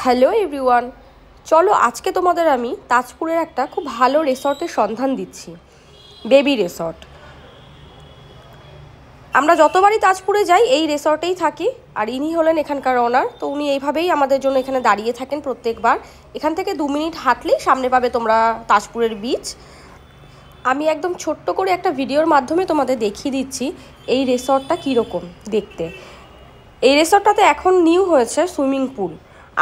Hello everyone, চলো আজকে তোমাদের আমি তাজপুরের একটা খুব ভালো রিসর্টের সন্ধান দিচ্ছি, বেবি রিসর্ট। আমরা যতবারই তাজপুরে যাই এই রিসর্টেই থাকি, আর ইনি হলেন এখানকার ওনার। তো উনি এইভাবেই আমাদের জন্য এখানে দাঁড়িয়ে থাকেন প্রত্যেকবার। এখান থেকে 2 মিনিট হাঁটলেই সামনে পাবে তোমরা তাজপুরের বিচ। আমি একদম ছোট্ট করে একটা ভিডিওর মাধ্যমে তোমাদের দেখিয়ে দিচ্ছি এই রিসর্টটা কীরকম দেখতে। এই রিসর্টটাতে এখন নিউ হয়েছে সুইমিং পুল।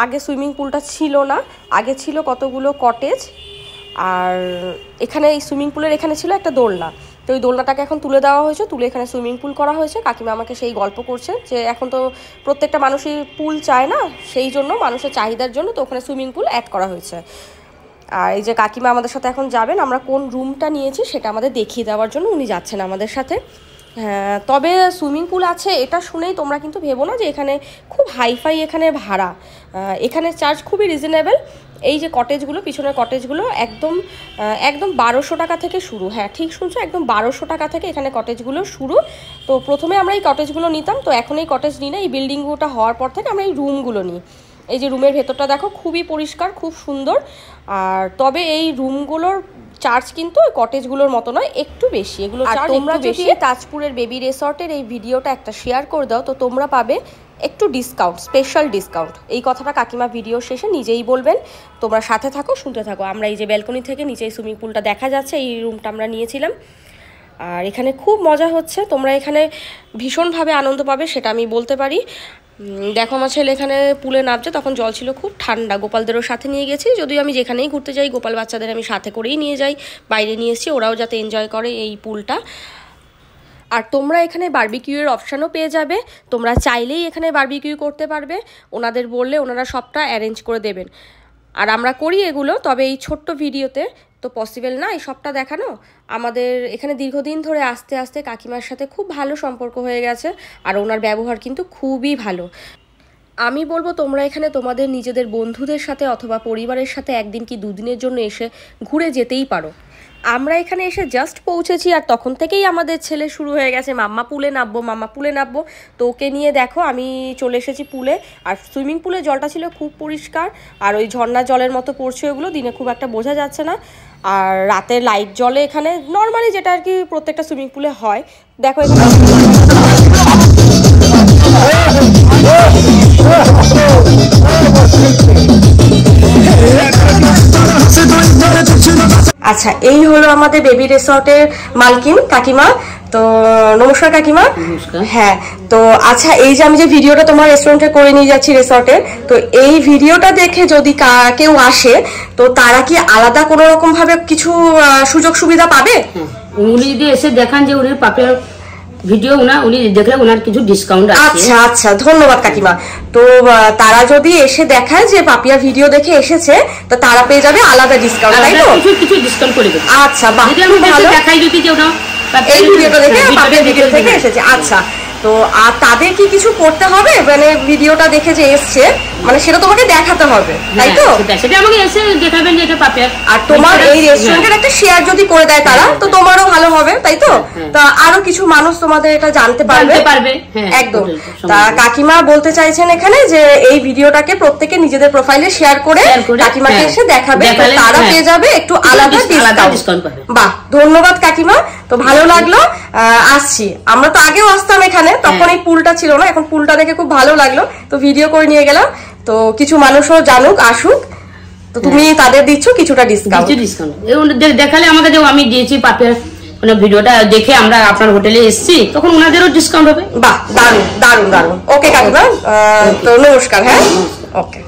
আগে সুইমিং পুলটা ছিল না, আগে ছিল কতগুলো কটেজ, আর এখানে এই সুইমিং পুলের এখানে ছিল একটা দোলনা। তো ওই দোলনাটাকে এখন তুলে দেওয়া হয়েছে, তুলে এখানে সুইমিং পুল করা হয়েছে। কাকিমা আমাকে সেই গল্প করছে যে এখন তো প্রত্যেকটা মানুষই পুল চায় না, সেই জন্য মানুষের চাহিদার জন্য তো ওখানে সুইমিং পুল অ্যাড করা হয়েছে। আর এই যে কাকিমা আমাদের সাথে এখন যাবেন, আমরা কোন রুমটা নিয়েছি সেটা আমাদের দেখিয়ে দেওয়ার জন্য উনি যাচ্ছেন আমাদের সাথে। হ্যাঁ, তবে সুইমিং পুল আছে এটা শুনেই তোমরা কিন্তু ভেবো না যে এখানে খুব হাইফাই এখানে ভাড়া। এখানে চার্জ খুবই রিজনেবল। এই যে কটেজগুলো, পিছনের কটেজগুলো একদম 1200 টাকা থেকে শুরু। হ্যাঁ ঠিক শুনছো, একদম 1200 টাকা থেকে এখানে কটেজগুলো শুরু। তো প্রথমে আমরা এই কটেজগুলো নিতাম, তো এখন এই কটেজ নিই না। এই বিল্ডিংগুলোটা হওয়ার পর থেকে আমরা এই রুমগুলো নিই। এই যে রুমের ভেতরটা দেখো, খুবই পরিষ্কার, খুব সুন্দর। আর তবে এই রুমগুলোর চার্জ কিন্তু কটেজগুলোর মতো নয়, একটু বেশি। এগুলো চার্জ তোমরা যদি তাজপুরের বেবি রিসর্টের এই ভিডিওটা একটা শেয়ার করে দাও তো তোমরা পাবে একটু ডিসকাউন্ট, স্পেশাল ডিসকাউন্ট। এই কথাটা কাকিমা ভিডিও শেষে নিজেই বলবেন। তোমরা সাথে থাকো, শুনতে থাকো। আমরা এই যে ব্যালকনি থেকে নিচে সুইমিং পুলটা দেখা যাচ্ছে, এই রুমটা আমরা নিয়েছিলাম। আর এখানে খুব মজা হচ্ছে, তোমরা এখানে ভীষণভাবে আনন্দ পাবে, সেটা আমি বলতে পারি। দেখো আমার ছেলে এখানে পুলে নামছে, তখন জল ছিল খুব ঠান্ডা। গোপালদেরও সাথে নিয়ে গেছি, যদিও আমি যেখানেই ঘুরতে যাই গোপাল বাচ্চাদের আমি সাথে করেই নিয়ে যাই, বাইরে নিয়ে এসেছি ওরাও যাতে এনজয় করে এই পুলটা। আর তোমরা এখানে বারবিকিউয়ের অপশানও পেয়ে যাবে, তোমরা চাইলেই এখানে বারবিকিউ করতে পারবে। ওনাদের বললে ওনারা সবটা অ্যারেঞ্জ করে দেবেন। আর আমরা করি এগুলো, তবে এই ছোট্ট ভিডিওতে তো পসিবল না এই সবটা দেখানো। আমাদের এখানে দীর্ঘদিন ধরে আস্তে আস্তে কাকিমার সাথে খুব ভালো সম্পর্ক হয়ে গেছে, আর ওনার ব্যবহার কিন্তু খুবই ভালো। আমি বলবো তোমরা এখানে তোমাদের নিজেদের বন্ধুদের সাথে অথবা পরিবারের সাথে একদিন কি 2 দিনের জন্য এসে ঘুরে যেতেই পারো। আমরা এখানে এসে জাস্ট পৌঁছেছি, আর তখন থেকেই আমাদের ছেলে শুরু হয়ে গেছে মাম্মা পুলে নামবো, মাম্মা পুলে নামবো। তো ওকে নিয়ে দেখো আমি চলে এসেছি পুলে। আর সুইমিং পুলে জলটা ছিল খুব পরিষ্কার, আর ওই ঝর্ণার জলের মতো পড়ছে, ওগুলো দিনে খুব একটা বোঝা যাচ্ছে না। আর রাতে লাইট জলে এখানে নর্মালি যেটা আর কি প্রত্যেকটা সুইমিং পুলে হয়। দেখো এখানে আচ্ছা, এই হলো আমাদের বেবি রিসর্টের মালকিন কাকিমা। তো নমস্কার কাকিমা। হ্যাঁ, তো আচ্ছা এই যে আমি যে ভিডিওটা তোমার রেস্টুরেন্টে করে নিয়ে যাচ্ছি রিসর্টে, তো এই ভিডিওটা দেখে যদি কেউ আসে তো তারা কি আলাদা কোনো রকম ভাবে কিছু সুযোগ সুবিধা পাবে? উনি যদি এসে দেখান যে উনি পাপের ভিডিও উনি দেখলে ওনার কিছু ডিসকাউন্ট আছে। আচ্ছা আচ্ছা, ধন্যবাদ কাকিমা। তো তারা যদি এসে দেখায় যে পাপিয়া ভিডিও দেখে এসেছে তো তারা পেয়ে যাবে আলাদা ডিসকাউন্ট, তাই তো? কিছু ডিসকাউন্ট করে দেবে। আচ্ছা বাহ, ভালো। দেখাই যদি যে ওটা এই ভিডিওটা দেখে পাপিয়া ভিডিও থেকে এসেছে। আচ্ছা, তো আর তাদের কি কিছু করতে হবে মানে ভিডিওটা দেখে যে এসছে, মানে সেটা তোমাকে দেখাতে হবে, তাই তো? সেটা আমাকে এসে দেখাবেন যে এটা পাপিয়া। আর তোমার এই রেস্টুরেন্টের একটা শেয়ার যদি করে দেয় তারা তো তোমারও ভালো হবে, তাই তো? তা আরো কিছু মানুষ তোমাদের এটা জানতে পারবে। একদম। তা কাকিমা বলতে চাইছেন এখানে যে এই ভিডিওটাকে প্রত্যেকে নিজেদের প্রোফাইলে শেয়ার করে কাকিমাকে এসে দেখাবে, তারা পেয়ে যাবে একটু আলাদা ডিসকাউন্ট। বাহ, ধন্যবাদ কাকিমা। তো ভালো লাগলো, আসছি। আমরা তো আগেও আসতাম এখানে, তখন এই পুলটা ছিল না, এখন পুলটা দেখে খুব ভালো লাগলো, তো ভিডিও করে নিয়ে গেলাম। তো কিছু মানুষও জানুক, আসুক, তো তুমি তাদের দিচ্ছ কিছুটা ডিসকাউন্ট। দেখালে আমাকে যে আমি দিয়েছি পাপিয়ার মানে ভিডিওটা দেখে আমরা আপনার হোটেলে এসেছি, তখন ওনাদেরও ডিসকাউন্ট হবে। বাহ, দারুণ দারুণ দারুণ। ওকে কাকিমা, তো নমস্কার। হ্যাঁ, ওকে।